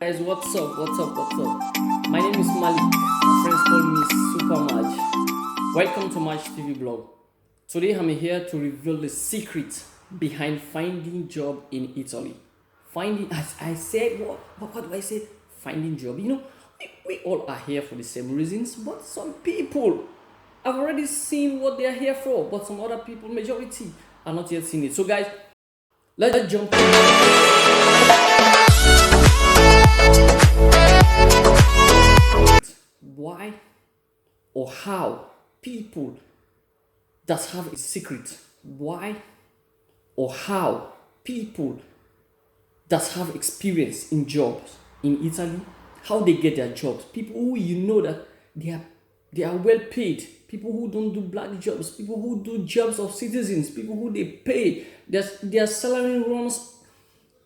Guys, what's up? My name is Malik. My friends call me Super Maj. Welcome to Maj TV blog. Today I'm here to reveal the secret behind finding job in Italy. Finding, as I said, what do I say? Finding job. We all are here for the same reasons, but some people have already seen what they are here for, but some other people, majority, are not yet seen it. So, guys, let's jump why or how people that have a secret, why or how people that have experience in jobs in Italy, how they get their jobs, people who that they are well paid, people who don't do black jobs, people who do jobs of citizens, people who they pay their salary runs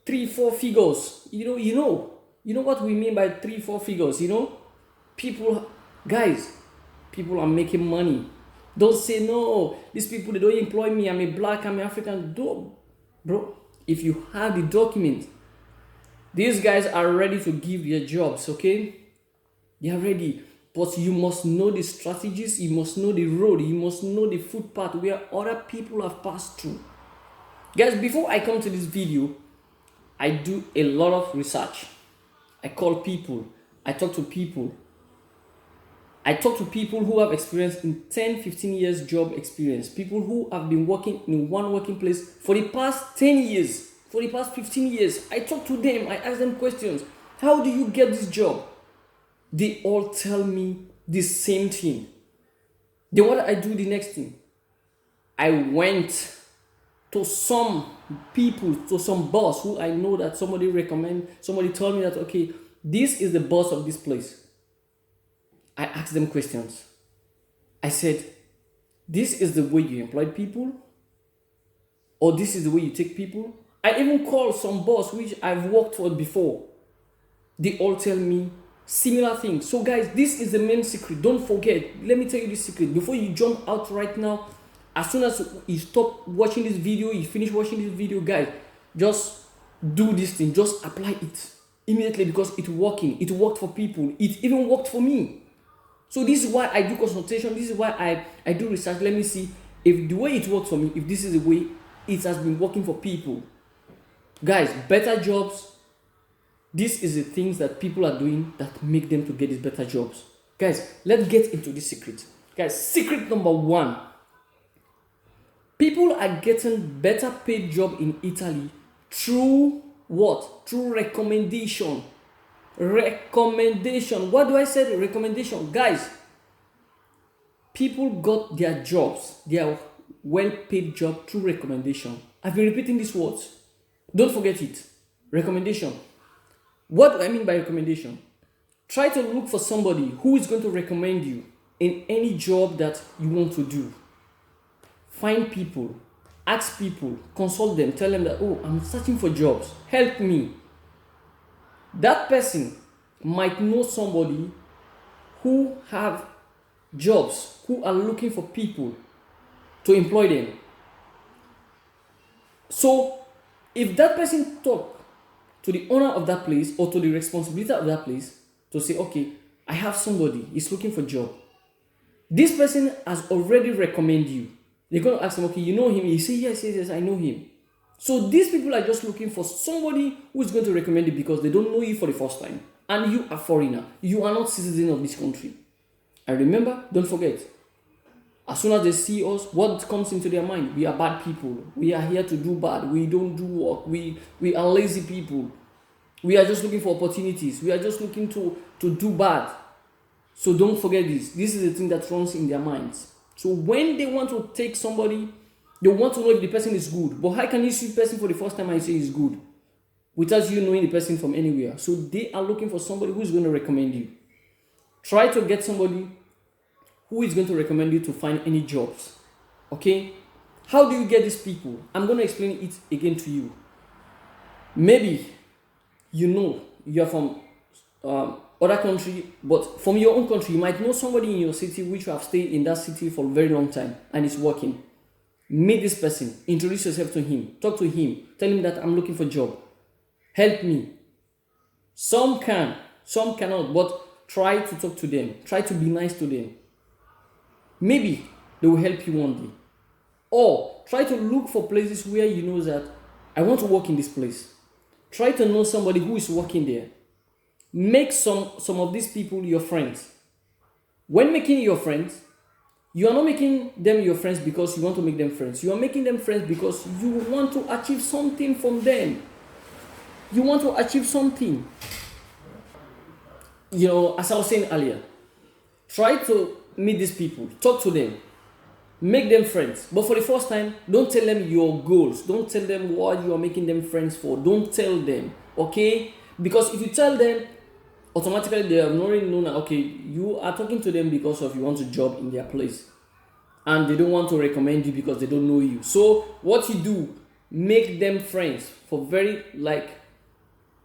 3-4 figures. You know what we mean by 3-4 figures. People, guys, people are making money. Don't say no, these people, they don't employ me, I'm a black, I'm an African. Bro, if you have the document, these guys are ready to give their jobs. Okay, they are ready, but you must know the strategies, you must know the road, you must know the footpath where other people have passed through. Guys, before I come to this video, I do a lot of research. I call people, I talk to people who have experience in 10-15 years job experience, people who have been working in one working place for the past 10 years, for the past 15 years. I talk to them, I ask them questions. How do you get this job? They all tell me the same thing. Then what I do the next thing? I went to some people, to some boss who I know that somebody told me that, okay, this is the boss of this place. I asked them questions. I said, this is the way you employ people? Or this is the way you take people? I even called some boss which I've worked for before. They all tell me similar things. So guys, this is the main secret. Don't forget, let me tell you this secret. Before you jump out right now, as soon as you stop watching this video, you finish watching this video, guys, just do this thing. Just apply it immediately because it's working. It worked for people. It even worked for me. So this is why I do consultation. This is why I do research. Let me see if the way it works for me, if this is the way it has been working for people. Guys, better jobs. This is the things that people are doing that make them to get these better jobs. Guys, let's get into this secret. Guys, secret number one. People are getting better paid job in Italy through what? Through recommendation. Recommendation. What do I say? Recommendation. Guys, people got their jobs, their well-paid job through recommendation. I've been repeating these words. Don't forget it. Recommendation. What do I mean by recommendation? Try to look for somebody who is going to recommend you in any job that you want to do. Find people, ask people, consult them, tell them that, oh, I'm searching for jobs, help me. That person might know somebody who have jobs, who are looking for people to employ them. So if that person talk to the owner of that place or to the responsibility of that place to say, okay, I have somebody, he's looking for a job. This person has already recommended you. They're going to ask him, okay, you know him? He say, yes, I know him. So these people are just looking for somebody who is going to recommend you because they don't know you for the first time. And you are foreigner. You are not citizen of this country. And remember, don't forget, as soon as they see us, what comes into their mind? We are bad people. We are here to do bad. We don't do work. We are lazy people. We are just looking for opportunities. We are just looking to do bad. So don't forget this. This is the thing that runs in their minds. So when they want to take somebody, they want to know if the person is good. But how can you see the person for the first time and say he's good without you knowing the person from anywhere? So they are looking for somebody who is going to recommend you. Try to get somebody who is going to recommend you to find any jobs. Okay? How do you get these people? I'm going to explain it again to you. Maybe you are from other country, but from your own country, you might know somebody in your city which you have stayed in that city for a very long time and it's working. Meet this person, introduce yourself to him, talk to him, tell him that I'm looking for a job. Help me. Some can, some cannot, but try to talk to them. Try to be nice to them. Maybe they will help you one day. Or try to look for places where you know that I want to work in this place. Try to know somebody who is working there. Make some of these people your friends. When making your friends, you are not making them your friends because you want to make them friends. You are making them friends because you want to achieve something from them. You want to achieve something. You know, as I was saying earlier, try to meet these people, talk to them, make them friends. But for the first time, don't tell them your goals. Don't tell them what you are making them friends for. Don't tell them, okay? Because if you tell them, automatically they have already known that, okay, you are talking to them because of you want a job in their place. And they don't want to recommend you because they don't know you. So what you do, make them friends for very, like,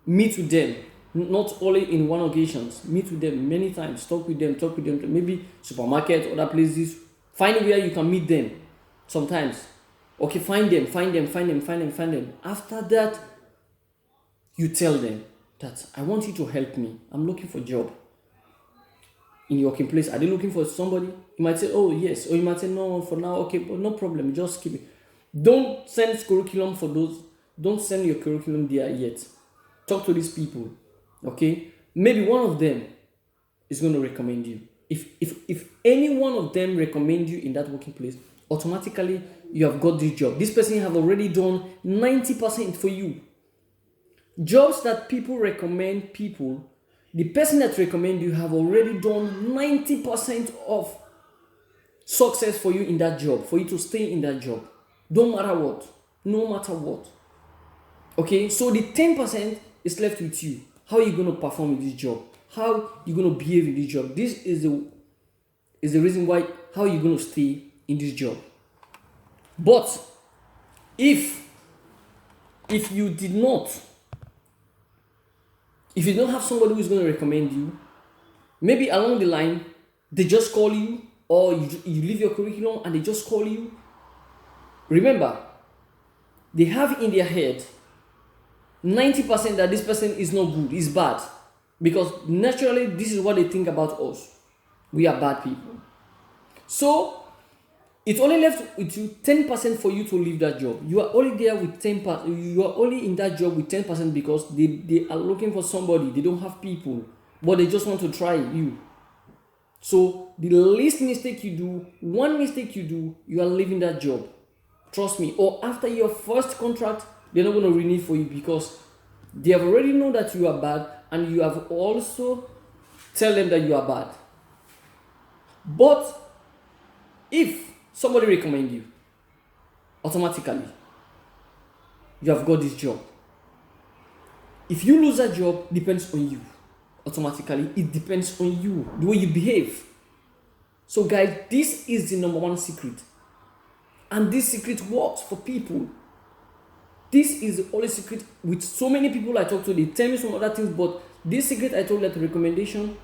meet with them. Not only in one occasions, meet with them many times, talk with them, maybe supermarket, other places. Find where you can meet them sometimes. Okay, find them. After that, you tell them that I want you to help me. I'm looking for a job. In your working place, are they looking for somebody? You might say, oh yes, or you might say, no, for now, okay, but no problem, just keep it. Don't send curriculum for those, don't send your curriculum there yet. Talk to these people, okay? Maybe one of them is going to recommend you. If any one of them recommend you in that working place, automatically you have got this job. This person have already done 90% for you. Jobs that people recommend people, the person that recommend you have already done 90% of success for you in that job, for you to stay in that job. Don't matter what, no matter what. Okay, so the 10% is left with you. How are you going to perform in this job? How are you going to behave in this job? This is the reason why, how are you going to stay in this job? But if you did not, if you don't have somebody who is going to recommend you, maybe along the line, they just call you, or you leave your curriculum and they just call you. Remember, they have in their head 90% that this person is not good, is bad. Because naturally, this is what they think about us. We are bad people. So, it's only left with you 10% for you to leave that job. You are only there with 10%. You are only in that job with 10% because they are looking for somebody. They don't have people, but they just want to try you. So, the least mistake you do, one mistake you do, you are leaving that job. Trust me. Or after your first contract, they're not going to renew for you because they have already known that you are bad, and you have also tell them that you are bad. But if somebody recommend you, automatically you have got this job. If you lose that job, depends on you. Automatically, it depends on you, the way you behave. So guys, this is the number one secret. And this secret works for people. This is the only secret with so many people I talk to. They tell me some other things, but this secret I told, that recommendation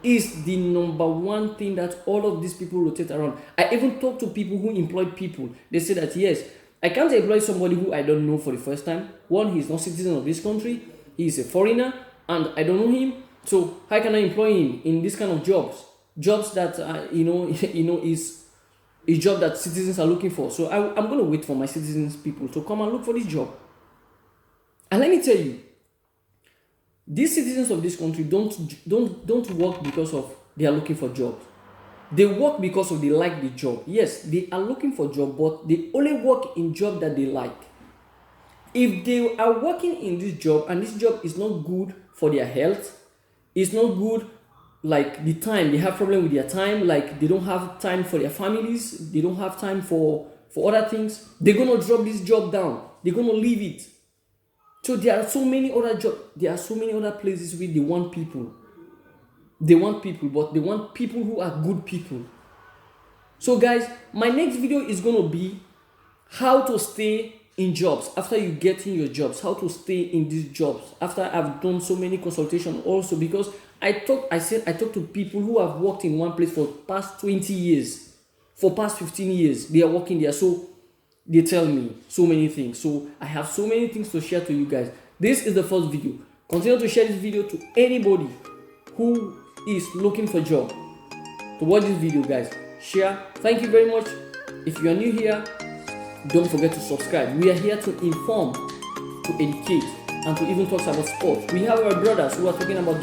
is the number one thing that all of these people rotate around. I even talk to people who employ people. They say that yes, I can't employ somebody who I don't know for the first time. One, he's not citizen of this country, he is a foreigner, and I don't know him. So how can I employ him in this kind of jobs? Jobs that is a job that citizens are looking for. So I'm going to wait for my citizens people to come and look for this job. And let me tell you, these citizens of this country don't work because of they are looking for jobs. They work because of they like the job. Yes, they are looking for job, but they only work in job that they like. If they are working in this job and this job is not good for their health, it's not good, like the time, they have problem with their time, like they don't have time for their families, they don't have time for other things, they're gonna drop this job down, they're gonna leave it. So there are so many other jobs, there are so many other places where they want people, but they want people who are good people. So guys, my next video is gonna be how to stay in jobs after you get in your jobs, how to stay in these jobs after I've done so many consultations also, because I talk to people who have worked in one place for past 20 years, for past 15 years, they are working there. So they tell me so many things. So I have so many things to share to you guys. This is the first video. Continue to share this video to anybody who is looking for a job. To watch this video, guys, share. Thank you very much. If you are new here, don't forget to subscribe. We are here to inform, to educate, and to even talk about sports. We have our brothers who are talking about